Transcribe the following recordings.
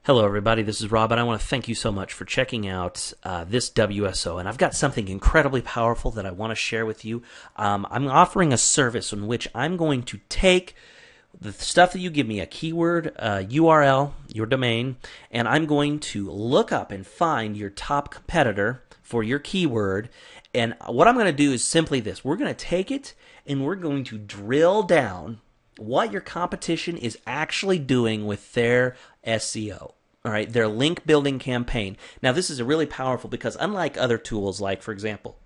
Hello, everybody. This is Rob, and I want to thank you so much for checking out this WSO. And I've got something incredibly powerful that I want to share with you. I'm offering a service in which I'm going to take the stuff that you give me, a keyword, URL, your domain, and I'm going to look up and find your top competitor for your keyword. And what I'm going to do is simply this. We're going to take it and we're going to drill down what your competition is actually doing with their SEO. All right, their link building campaign. Now, this is really powerful because unlike other tools like, for example,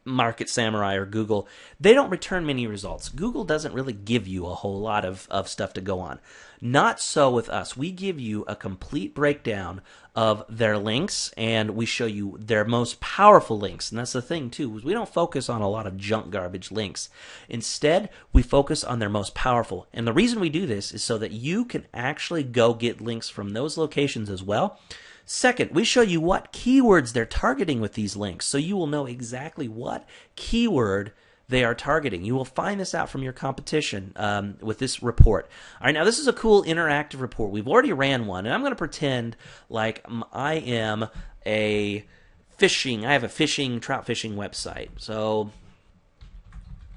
Market Samurai or Google, they don't return many results. Google doesn't really give you a whole lot of stuff to go on. Not so with us. We give you a complete breakdown of their links, and we show you their most powerful links. And that's the thing, too, is we don't focus on a lot of junk garbage links. Instead, we focus on their most powerful. And the reason we do this is so that you can actually go get links from those locations as well. Second, we show you what keywords they're targeting with these links, so you will know exactly what keyword they are targeting. You will find this out from your competition with this report. All right, now this is a cool interactive report. We've already ran one, and I'm going to pretend like I am I have a trout fishing website. So, all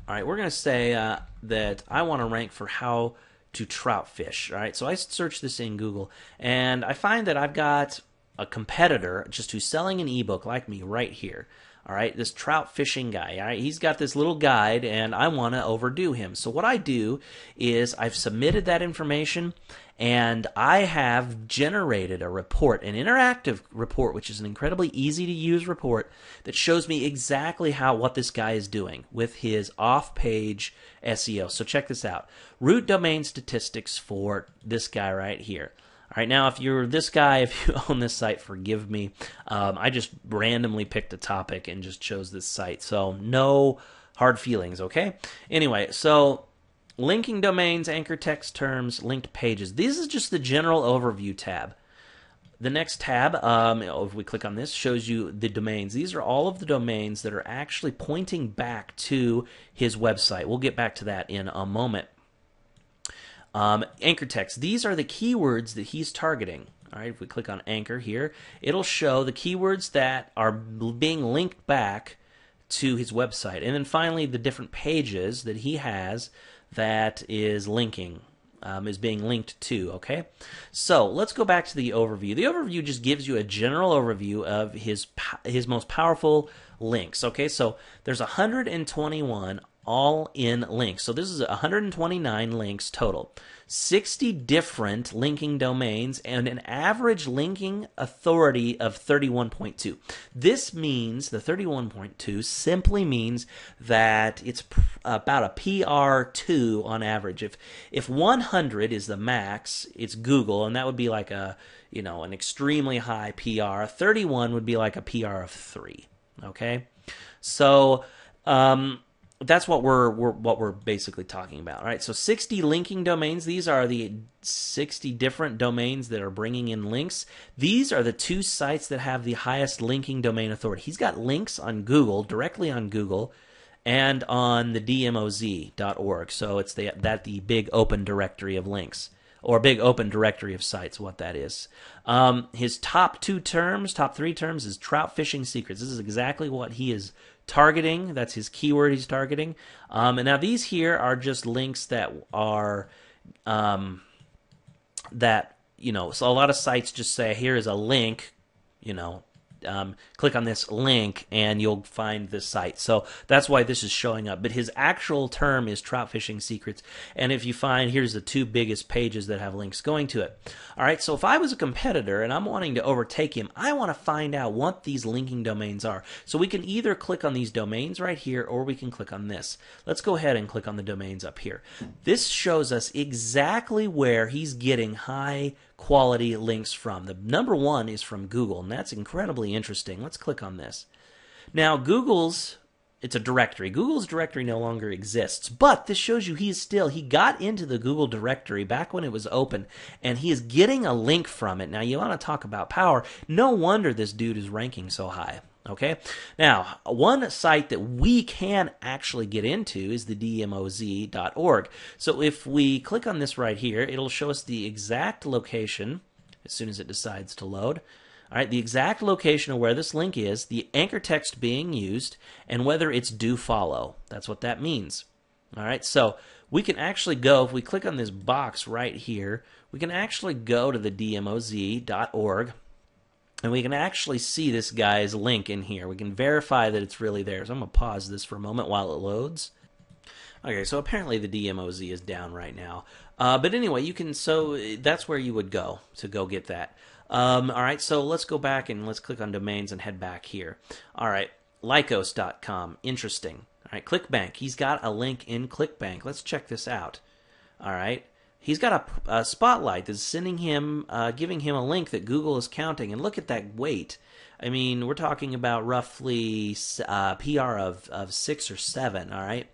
right, we're going to say that I want to rank for how to trout fish. All right, so I search this in Google, and I find that I've got a competitor just who's selling an ebook like me right here. All right, this trout fishing guy. All right, he's got this little guide, and I want to overdo him. So what I do is I've submitted that information, and I have generated a report, an interactive report, which is an incredibly easy to use report that shows me exactly what this guy is doing with his off-page SEO. So check this out. Root domain statistics for this guy right here. All right, now if you're this guy, if you own this site, forgive me. I just randomly picked a topic and just chose this site. So no hard feelings, okay? Anyway, so linking domains, anchor text terms, linked pages. This is just the general overview tab. The next tab, if we click on this, shows you the domains. These are all of the domains that are actually pointing back to his website. We'll get back to that in a moment. Anchor text. These are the keywords that he's targeting. All right, if we click on anchor here, it'll show the keywords that are being linked back to his website. And then finally, the different pages that he has that is linking, is being linked to, okay? So let's go back to the overview. The overview just gives you a general overview of his most powerful links, okay? So there's 121 all-in links. So this is 129 links total. 60 different linking domains and an average linking authority of 31.2. This means, the 31.2 simply means that it's about a PR2 on average. If 100 is the max, it's Google, and that would be like an extremely high PR. 31 would be like a PR of 3. Okay? So, that's what we're basically talking about. All right, so 60 linking domains. These are the 60 different domains that are bringing in links. These are the two sites that have the highest linking domain authority. He's got links on Google, directly on Google, and on the dmoz.org. So it's the big open directory of links, or big open directory of sites, what that is. His top three terms is trout fishing secrets. This is exactly what he is targeting. That's his keyword he's targeting. And now these here are just links that are, so a lot of sites just say, here is a link, click on this link and you'll find this site. So that's why this is showing up. But his actual term is trout fishing secrets. And if you find, here's the two biggest pages that have links going to it. All right, so if I was a competitor and I'm wanting to overtake him, I want to find out what these linking domains are. So we can either click on these domains right here, or we can click on this. Let's go ahead and click on the domains up here. This shows us exactly where he's getting high quality links from. The number one is from Google, and that's incredibly interesting. Let's click on this. Now, it's a directory. Google's directory no longer exists, but this shows you he got into the Google directory back when it was open, and he is getting a link from it. Now, you want to talk about power. No wonder this dude is ranking so high. Okay, now one site that we can actually get into is the dmoz.org. So if we click on this right here, it'll show us the exact location as soon as it decides to load. All right, the exact location of where this link is, the anchor text being used, and whether it's do follow. That's what that means. All right, so we can actually go, if we click on this box right here, we can actually go to the dmoz.org, and we can actually see this guy's link in here. We can verify that it's really there. So I'm going to pause this for a moment while it loads. Okay, so apparently the DMOZ is down right now. But anyway, you can, so that's where you would go to go get that. All right, so let's go back and let's click on domains and head back here. All right, Lycos.com, interesting. All right, ClickBank, he's got a link in ClickBank. Let's check this out. All right, he's got a spotlight that's sending him, giving him a link that Google is counting. And look at that weight. I mean, we're talking about roughly PR of 6 or 7, all right?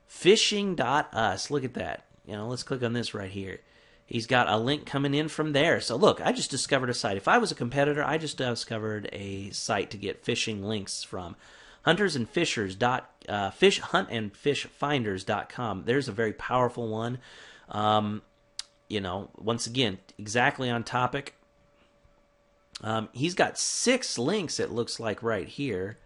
Fishing.us, look at that. You know, let's click on this right here. He's got a link coming in from there. So look, I just discovered a site. If I was a competitor, I just discovered a site to get fishing links from. Huntandfishfinders.com. There's a very powerful one. You know, once again, exactly on topic. He's got 6 links, it looks like, right here.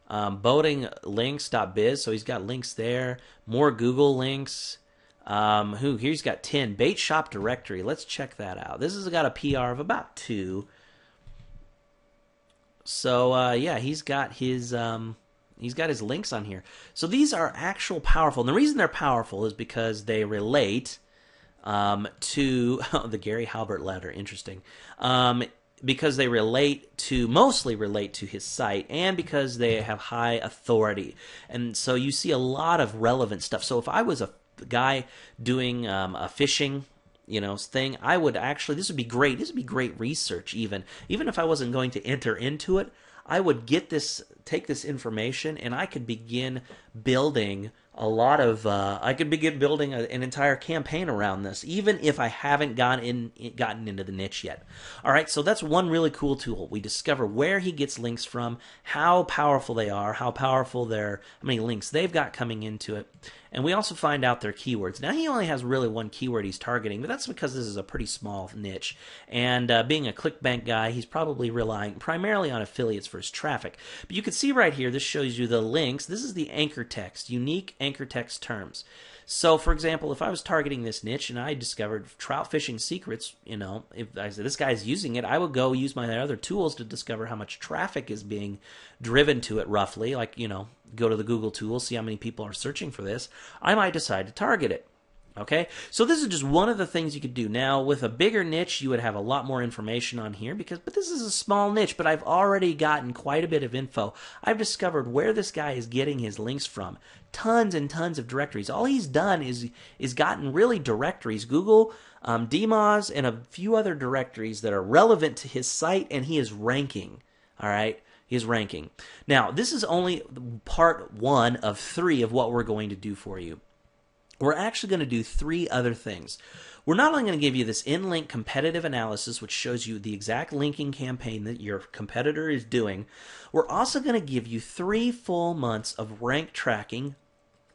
Boatinglinks.biz, so he's got links there. More Google links. Here's got 10. Bait shop directory. Let's check that out. This has got a PR of about 2. So yeah, he's got his links on here. So these are actual powerful. And the reason they're powerful is because they relate to the Gary Halbert letter. Interesting. Because they mostly relate to his site, and because they have high authority. And so you see a lot of relevant stuff. So if I was a guy doing a fishing, you know, thing, I would actually, this would be great. This would be great research even if I wasn't going to enter into it. I would take this information, and I could begin building a lot of, an entire campaign around this, even if I haven't gotten into the niche yet. All right, so that's one really cool tool. We discover where he gets links from, how powerful they are, how many links they've got coming into it, and we also find out their keywords. Now, he only has really one keyword he's targeting, but that's because this is a pretty small niche, and being a ClickBank guy, he's probably relying primarily on affiliates for his traffic. But you can see right here, this shows you the links. This is the anchor text, unique anchor text terms. So, for example, if I was targeting this niche and I discovered trout fishing secrets, you know, if I said this guy's using it, I would go use my other tools to discover how much traffic is being driven to it roughly, like, you know, go to the Google tools, see how many people are searching for this. I might decide to target it. Okay, so this is just one of the things you could do. Now, with a bigger niche, you would have a lot more information on here, but this is a small niche, but I've already gotten quite a bit of info. I've discovered where this guy is getting his links from. Tons and tons of directories. All he's done is gotten really directories, Google, DMOZ, and a few other directories that are relevant to his site, and he is ranking. All right, he is ranking. Now, this is only part 1 of 3 of what we're going to do for you. We're actually going to do 3 other things. We're not only going to give you this in-link competitive analysis, which shows you the exact linking campaign that your competitor is doing. We're also going to give you 3 full months of rank tracking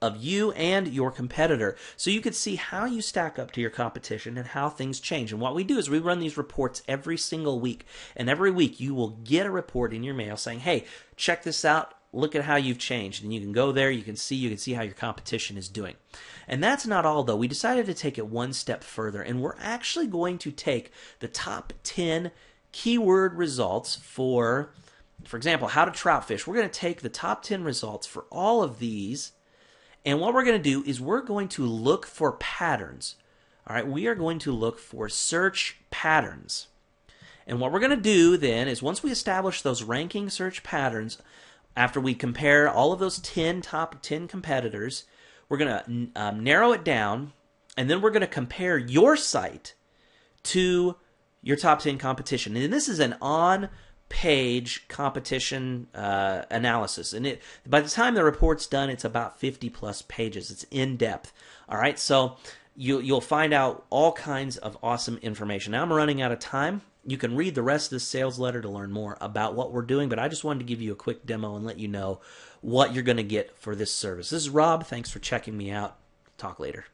of you and your competitor, so you could see how you stack up to your competition and how things change. And what we do is we run these reports every single week, and every week you will get a report in your mail saying, hey, check this out. Look at how you've changed, and you can go there, you can see how your competition is doing. And that's not all, though. We decided to take it one step further, and we're actually going to take the top 10 keyword results for example, how to trout fish. We're going to take the top 10 results for all of these, and what we're going to do is we're going to look for patterns. All right, we are going to look for search patterns. And what we're going to do then is once we establish those ranking search patterns, after we compare all of those top 10 competitors, we're going to narrow it down, and then we're going to compare your site to your top 10 competition. And this is an on-page competition analysis. And by the time the report's done, it's about 50-plus pages. It's in-depth. All right, so you'll find out all kinds of awesome information. Now I'm running out of time. You can read the rest of this sales letter to learn more about what we're doing, but I just wanted to give you a quick demo and let you know what you're going to get for this service. This is Rob. Thanks for checking me out. Talk later.